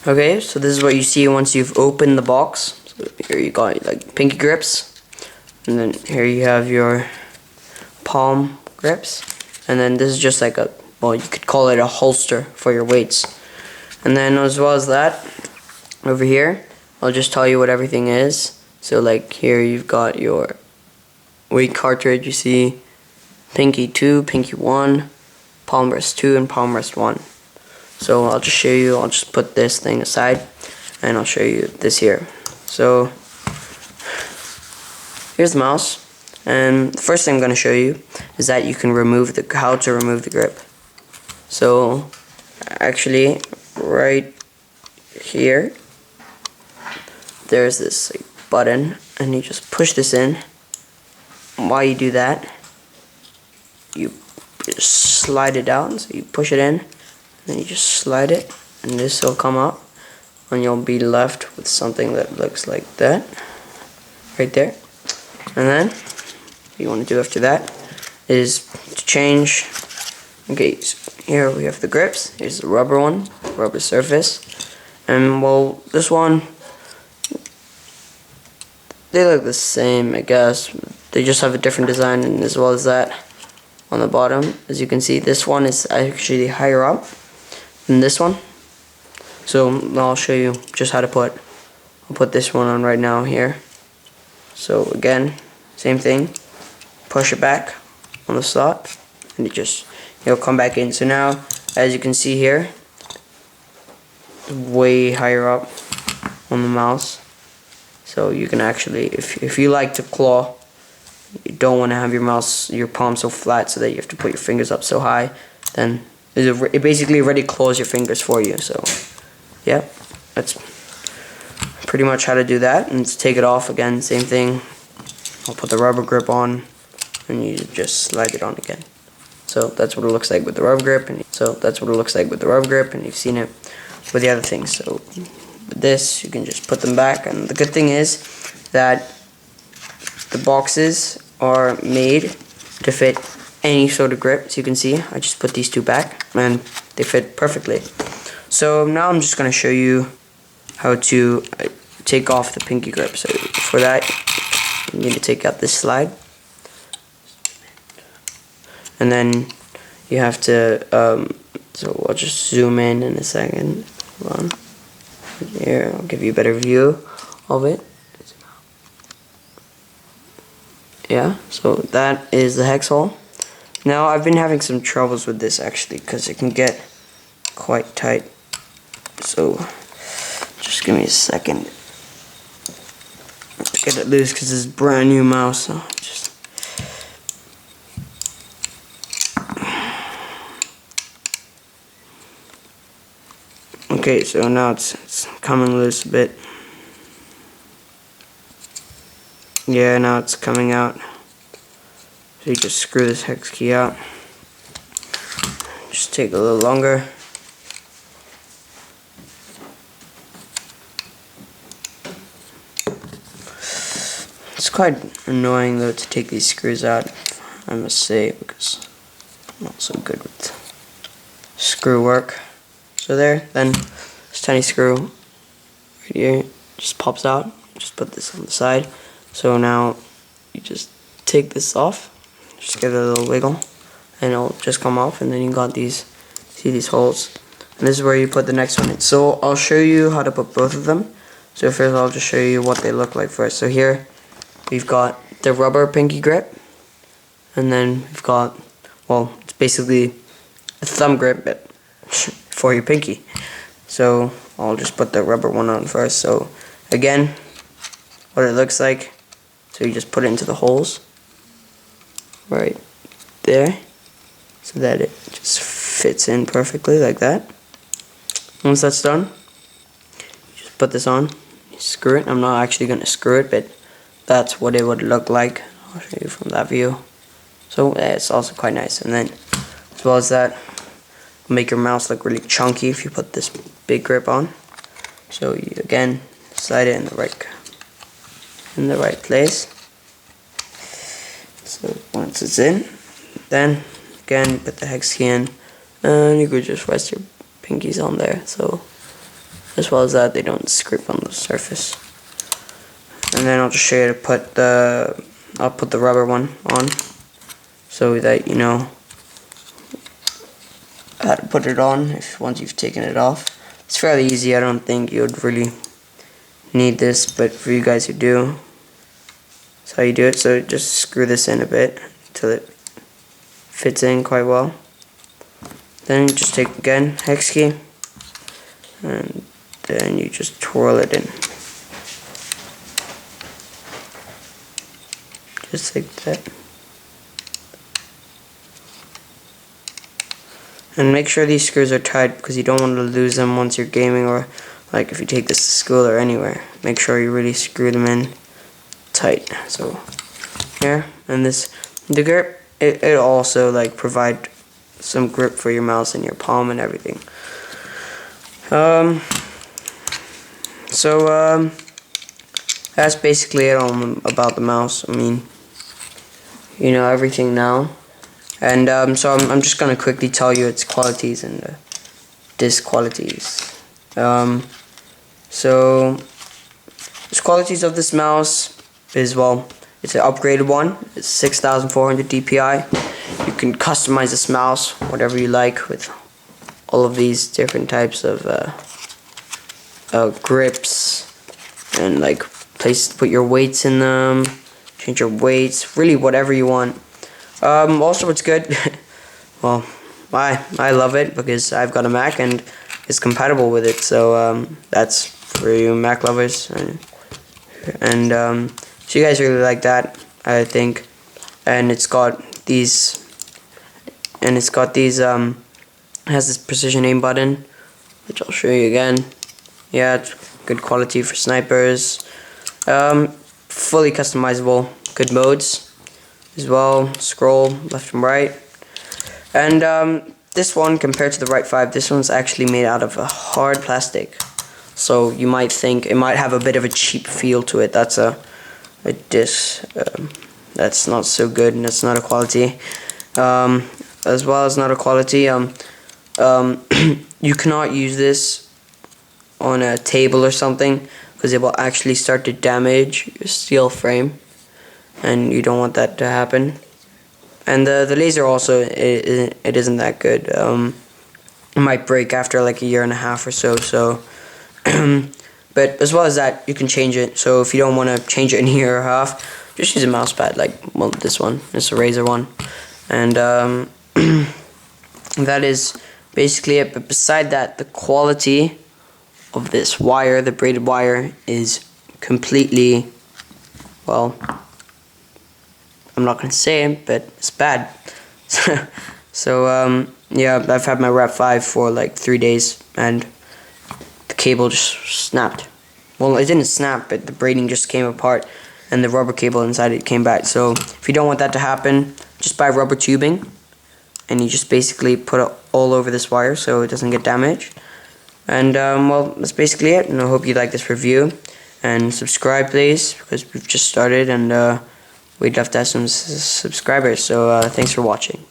Okay, so this is what you see once you've opened the box. So here you got like pinky grips, and then here you have your palm grips, and then this is just like a, well, you could call it a holster for your weights. And then as well as that, over here, I'll just tell you what everything is. So like here you've got your weight cartridge, you see pinky 2, pinky 1, palm rest 2, and palm rest 1. So I'll just show you, I'll just put this thing aside and I'll show you this here. So here's the mouse, and the first thing I'm going to show you is that you can remove the, how to remove the grip. So actually right here there's this like, button, and you just push this in. And while you do that, you just slide it down, so you push it in, then you just slide it, and this will come up, and you'll be left with something that looks like that right there. And then what you want to do after that is to change. Okay, so here we have the grips. Here's the rubber one, rubber surface, and well, this one, they look the same, I guess. They just have a different design, and as well as that, on the bottom, as you can see, this one is actually higher up than this one. So I'll show you just how to put, I'll put this one on right now here. So again, same thing, push it back on the slot, and it just, it'll come back in. So now, as you can see here, way higher up on the mouse. So you can actually, if you like to claw, you don't want to have your mouse, your palm so flat so that you have to put your fingers up so high, then it basically already claws your fingers for you. So yeah, that's pretty much how to do that. And to take it off, again, same thing. I'll put the rubber grip on, and you just slide it on again. So that's what it looks like with the rubber grip, and you've seen it with the other things. So with this, you can just put them back, and the good thing is that the boxes are made to fit any sort of grip. As you can see, I just put these two back, and they fit perfectly. So now I'm just going to show you how to take off the pinky grip. So for that, you need to take out this slide, and then you have to, so I'll just zoom in a second. Hold on. Here, I'll give you a better view of it. Yeah, so that is the hex hole. Now I've been having some troubles with this actually, because it can get quite tight. So just give me a second to get it loose, because it's a brand new mouse. So just okay, so now it's coming loose a bit. Yeah, now it's coming out. So you just screw this hex key out. Just take a little longer. It's quite annoying though to take these screws out, I must say, because I'm not so good with screw work. So there, then this tiny screw right here just pops out. Just put this on the side. So now you just take this off, just give it a little wiggle, and it'll just come off, and then you got these, see these holes, and this is where you put the next one in. So I'll show you how to put both of them. So first I'll just show you what they look like first. So here we've got the rubber pinky grip, and then we've got, well, it's basically a thumb grip but for your pinky. So I'll just put the rubber one on first. So again, what it looks like, so you just put it into the holes right there, so that it just fits in perfectly like that. Once that's done, you just put this on, you screw it. I'm not actually going to screw it, but that's what it would look like. I'll show you from that view. So yeah, it's also quite nice. And then as well as that, it'll make your mouse look really chunky if you put this big grip on. So you again slide it in the right place. So once it's in, then again put the hex key in, and you could just rest your pinkies on there. So as well as that they don't scrape on the surface. And then I'll just show you to put I'll put the rubber one on, so that you know how to put it on once you've taken it off. It's fairly easy. I don't think you would really need this, but for you guys who do, that's how you do it. So just screw this in a bit until it fits in quite well. Then you just take, again, hex key, and then you just twirl it in. Just like that. And make sure these screws are tight, because you don't want to lose them once you're gaming, or like if you take this to school or anywhere. Make sure you really screw them in tight. So here, and the grip, it also like provide some grip for your mouse and your palm and everything. That's basically it about the mouse. I mean, you know everything now. And so I'm just gonna quickly tell you its qualities and disqualities. So the qualities of this mouse is, well, it's an upgraded one. It's 6,400 DPI. You can customize this mouse whatever you like with all of these different types of grips, and like put your weights in them, change your weights, really whatever you want. Also, it's good. Well, I love it because I've got a Mac and it's compatible with it. So that's for you Mac lovers, and so you guys really like that, I think. And it's got these, it has this precision aim button, which I'll show you again. Yeah, it's good quality for snipers. Fully customizable, good modes as well, scroll left and right. And this one, compared to the R.A.T. this one's actually made out of a hard plastic, so you might think it might have a bit of a cheap feel to it. That's a disc, that's not so good, and that's not a quality. As well as not a quality, you cannot use this on a table or something, because it will actually start to damage your steel frame, and you don't want that to happen. And the laser also, it isn't that good. It might break after like a year and a half or so. But as well as that, you can change it. So if you don't want to change it in a year or a half, just use a mouse pad like, well, this one. It's a Razer one. And that is basically it. But beside that, the quality of this wire, the braided wire, is completely, well, I'm not gonna say it, but it's bad. So yeah, I've had my R.A.T. for like 3 days, and the cable just snapped. Well, it didn't snap, but the braiding just came apart, and the rubber cable inside it came back. So if you don't want that to happen, just buy rubber tubing, and you just basically put it all over this wire so it doesn't get damaged. And well, that's basically it, and I hope you like this review. And subscribe, please, because we've just started, and we'd love to have some subscribers. So thanks for watching.